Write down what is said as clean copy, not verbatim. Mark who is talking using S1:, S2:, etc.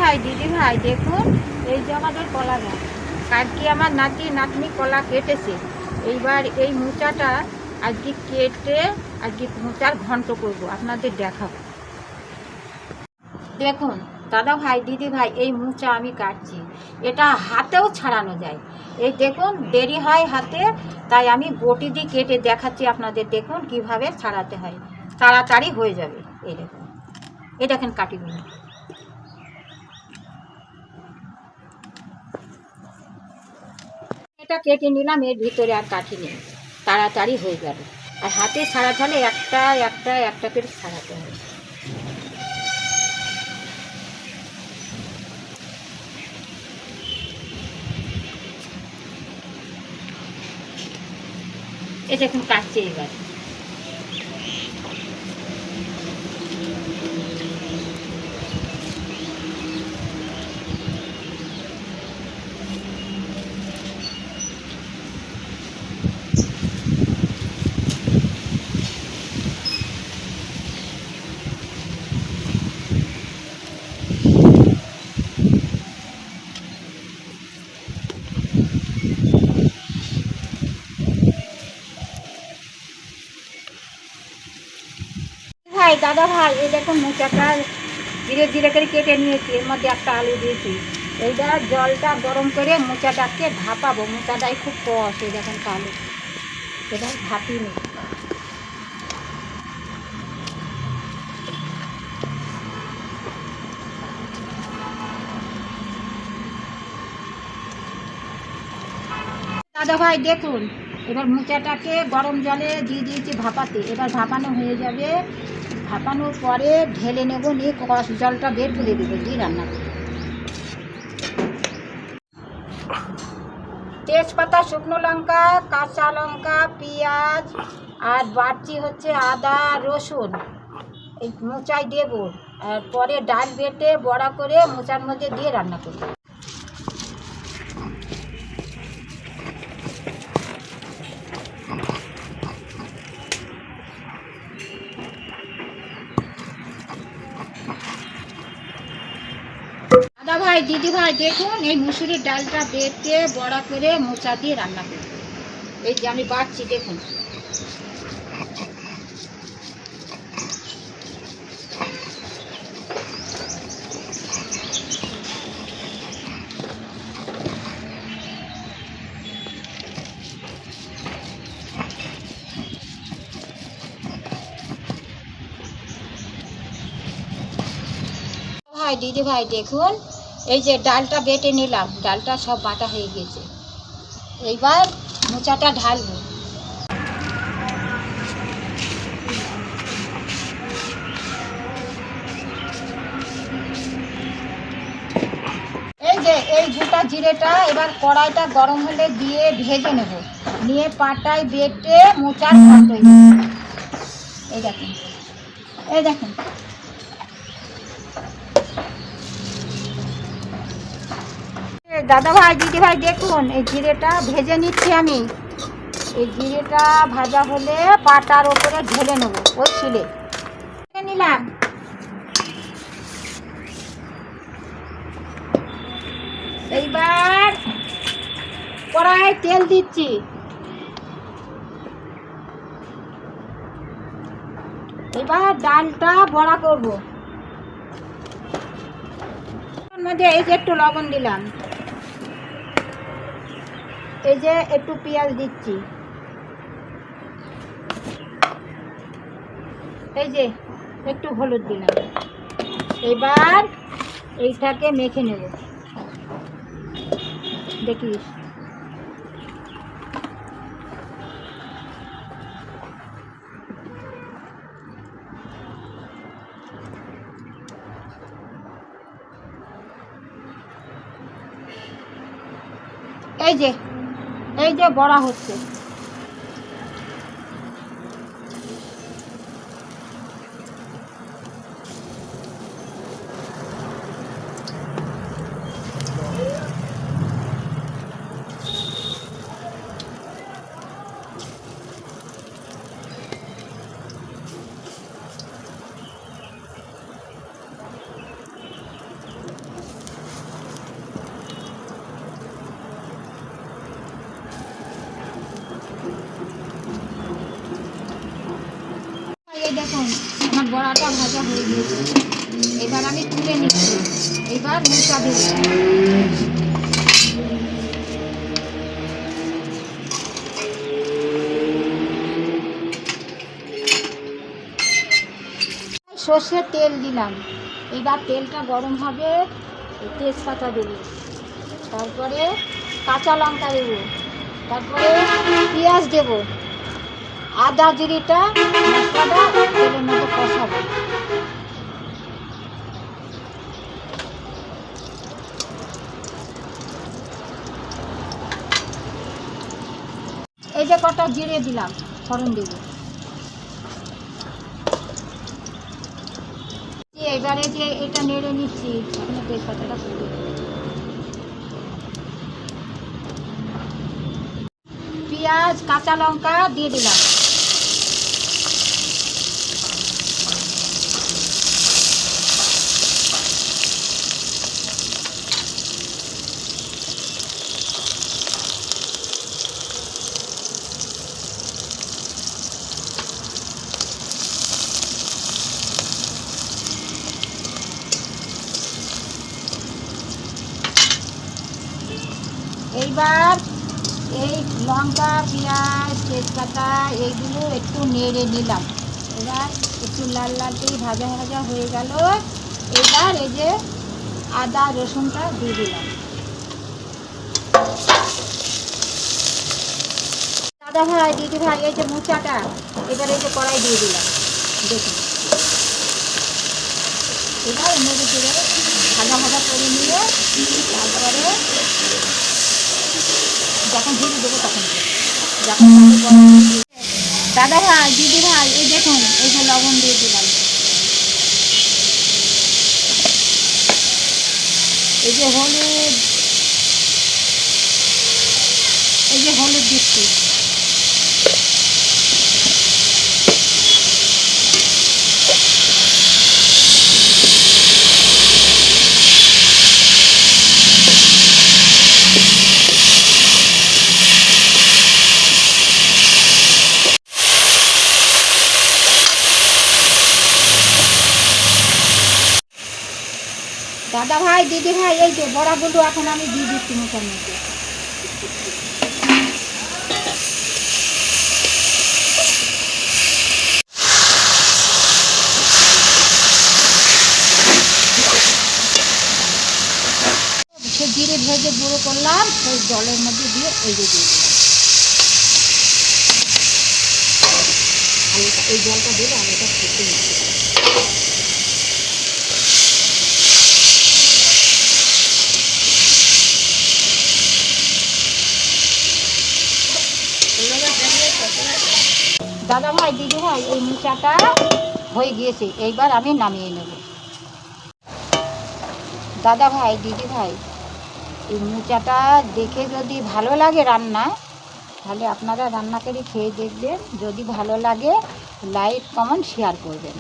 S1: ভাই দিদি ভাই দেখুন, এই যে আমাদের কলা গাছ, কালকে আমার নাতি নাতনি কলা কেটেছে। এইবার এই মোচাটা আজকে কেটে আজকে মোচার ঘন্ট করব, আপনাদের দেখাবো। দেখুন দাদা ভাই দিদি ভাই, এই মোচা আমি কাটছি, এটা হাতেও ছাড়ানো যায়। এই দেখুন দেরি হয় হাতে, তাই আমি বটি দিয়ে কেটে দেখাচ্ছি আপনাদের। দেখুন কিভাবে ছাড়াতে হয়, তাড়াতাড়ি হয়ে যাবে। এই দেখুন, এই দেখেন কাটিগুলো। এটা কেটে নিলাম, এর ভিতরে আর কাঠি নেই, তাড়াতাড়ি হয়ে যাবে। আর হাতে ছাড়াতে হলে একটা একটা একটা করে ছাড়াতে হবে। এ দেখুন কাটছে এবার। ভাই দাদা ভাই, এই দেখুন মোচাটা ধীরে ধীরে করে কেটে নিয়েছি, এর মধ্যে একটা আলু দিয়েছি। এইটা জলটা গরম করে মোচাটাকে ভাপাবো, মোচাটাই খুব কষ। এই দেখুন আলু, এটা ভাপিয়ে নিই। দাদা ভাই দেখুন, এবার মোচাটাকে গরম জলে দিয়ে দিয়েছি ভাপাতে, এবার ভাপানো হয়ে যাবে। ভাপানোর পরে ঢেলে নেব, নিয়ে কষ জলটা বের করে দেবো, দিয়ে রান্না করব। তেজপাতা, শুকনো লঙ্কা, কাঁচা লঙ্কা, পেঁয়াজ, আর বাড়তি হচ্ছে আদা রসুন, এই মোচায় দেবো। আর পরে ডাল বেটে বড়া করে মোচার মধ্যে দিয়ে রান্না করব। দাদা ভাই দিদি ভাই দেখুন, এই মুসুরির ডালটা বেটে বড়া করে মোচা দিয়ে রান্না করব। এই যে আমি বাড়ছি দেখুন। ভাই দিদি ভাই দেখুন, এই যে ডালটা বেটে নিলাম, ডালটা সব বাটা হয়ে গেছে। এইবার মোচাটা ঢালবো। এই যে এই গোটা জিরেটা এবার কড়াইটা গরম হলে দিয়ে ভেজে নেব, নিয়ে পাটায় বেটে মোচার ঘন্ট। এই দেখুন, এই দেখুন। দাদা ভাই দিদি ভাই দেখুন, এই জিরেটা ভেজে নিচ্ছি আমি। এই জিরেটা ভাজা হলে পাটার ওপরে ঢেলে নেব, ওই শিলে নিলাম। এইবার কড়াই তেল দিচ্ছি, এবার ডালটা বড়া করব। এর মধ্যে এই যে একটু লবণ দিলাম, এই যে একটু পেঁয়াজ দিচ্ছি, এই যে একটু হলুদ দিলাম। এবার এইটাকে মেখে নেব, দেখিস। এই যে বড়া হচ্ছে। বড়াটা ভাজা হয়ে গিয়েছে, এবার আমি তুলে নিচ্ছি। এবার মোচা দেবো। সর্ষের তেল দিলাম, এবার তেলটা গরম হবে, তেজপাতা দেবো, তারপরে কাঁচা লঙ্কা দেবো, তারপরে পেঁয়াজ দেবো, আদা জিরেটা মশলাটা তেলের মধ্যে কষাবো। এই যে কটা জিরে দিলাম, ফোড়ন দেবো। এবারে যে এটা নেড়ে নিচ্ছি, এখানে তেজপাতাটা তুলে পেঁয়াজ কাঁচা লঙ্কা দিয়ে দিলাম। এইবার এই লঙ্কা পেঁয়াজ তেজপাতা এইগুলো একটু নেড়ে নিলাম। এবার একটু লাল লাল করে ভাজা ভাজা হয়ে গেল। এবার এই যে আদা রসুনটা দিয়ে দিলাম। দাদা ভাই দিদি ভাই, এই যে মোচাটা এবার এই যে কড়াই দিয়ে দিলাম, দেখুন। এবার নেড়ে চেড়ে ভাজা ভাজা করে নিয়ে তারপরে যখন ঝুড়ি দেবো তখন যখন দাদা ভাই দিদি ভাই, এই দেখুন এই যে লবণ দিয়ে দিলাম, এই যে হলুদ, এই যে হলুদ দিচ্ছি। দাদা ভাই দিদি ভাই, এই যে বড়াগুলো এখন আমি দিয়ে দিচ্ছি মোচার মধ্যে। সে জিরে ভেজে গুঁড়ো করলাম, সেই জলের মধ্যে দিয়ে এই যে দিয়ে দিলাম। এই জলটা দিলে আমি এটা খেতে নিচ্ছি। দাদা ভাই দিদি ভাই, এই মোচাটা হয়ে গিয়েছে, এইবার আমি নামিয়ে নেব। দাদা ভাই দিদি ভাই, এই মোচাটা দেখে যদি ভালো লাগে রান্না, তাহলে আপনারা রান্না করে খেয়ে দেখবেন। যদি ভালো লাগে লাইক কমেন্ট শেয়ার করবেন।